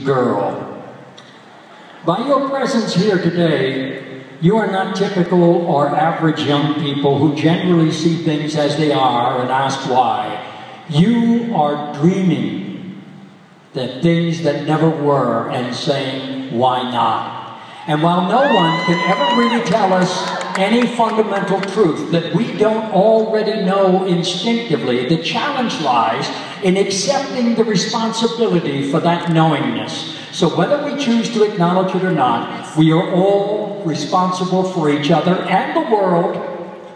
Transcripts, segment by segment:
girl. By your presence here today, you are not typical or average young people who generally see things as they are and ask why. You are dreaming the things that never were and saying, why not? And while no one can ever really tell us any fundamental truth that we don't already know instinctively, the challenge lies in accepting the responsibility for that knowingness. So whether we choose to acknowledge it or not, we are all responsible for each other and the world,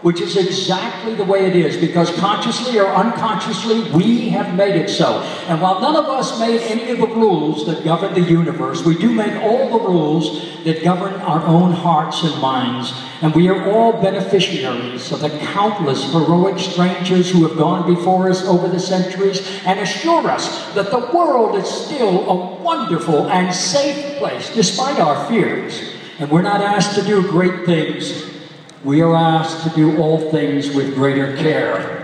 which is exactly the way it is, because consciously or unconsciously, we have made it so. And while none of us made any of the rules that govern the universe, we do make all the rules that govern our own hearts and minds. And we are all beneficiaries of the countless heroic strangers who have gone before us over the centuries and assure us that the world is still a wonderful and safe place, despite our fears. And we're not asked to do great things. We are asked to do all things with greater care.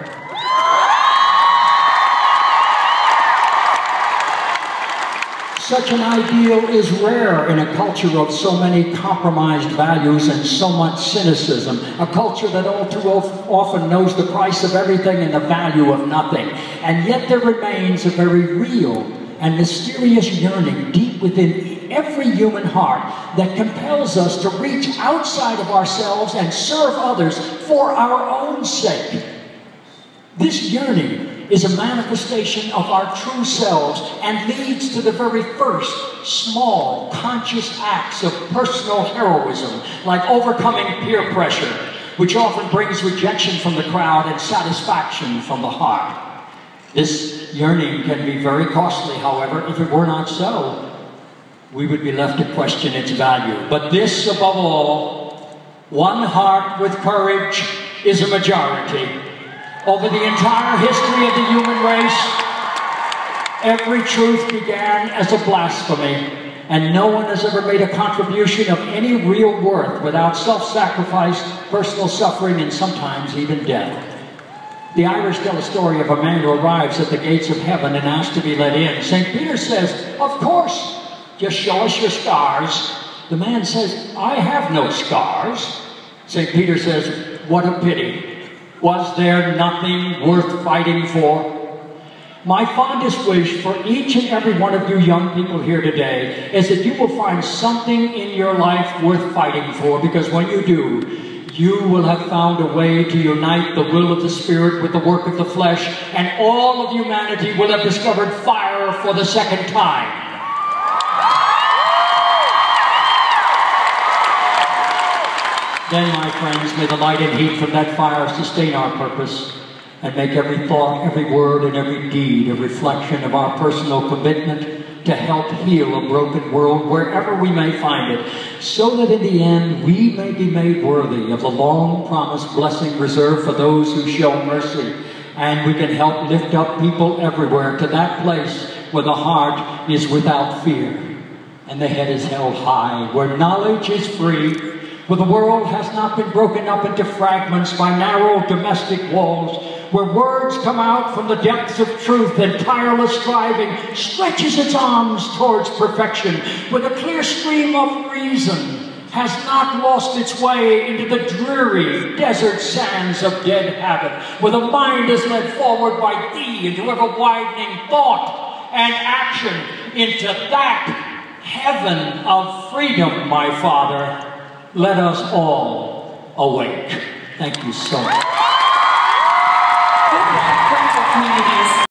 Such an ideal is rare in a culture of so many compromised values and so much cynicism, a culture that all too often knows the price of everything and the value of nothing. And yet there remains a very real and mysterious yearning deep within every human heart that compels us to reach outside of ourselves and serve others for our own sake. This yearning is a manifestation of our true selves and leads to the very first small, conscious acts of personal heroism, like overcoming peer pressure, which often brings rejection from the crowd and satisfaction from the heart. This yearning can be very costly, however. If it were not so, we would be left to question its value. But this, above all, one heart with courage is a majority. Over the entire history of the human race, every truth began as a blasphemy, and no one has ever made a contribution of any real worth without self-sacrifice, personal suffering, and sometimes even death. The Irish tell a story of a man who arrives at the gates of heaven and asks to be let in. St. Peter says, "Of course, just show us your scars." The man says, "I have no scars." St. Peter says, "What a pity. Was there nothing worth fighting for?" My fondest wish for each and every one of you young people here today is that you will find something in your life worth fighting for, because when you do, you will have found a way to unite the will of the Spirit with the work of the flesh, and all of humanity will have discovered fire for the second time. Then, my friends, may the light and heat from that fire sustain our purpose and make every thought, every word, and every deed a reflection of our personal commitment to help heal a broken world wherever we may find it, so that in the end we may be made worthy of the long-promised blessing reserved for those who show mercy, and we can help lift up people everywhere to that place where the heart is without fear and the head is held high, where knowledge is free, where the world has not been broken up into fragments by narrow domestic walls, where words come out from the depths of truth and tireless striving stretches its arms towards perfection, where the clear stream of reason has not lost its way into the dreary desert sands of dead habit, where the mind is led forward by thee into ever-widening thought and action into that heaven of freedom, my Father. Let us all awake. Thank you so much.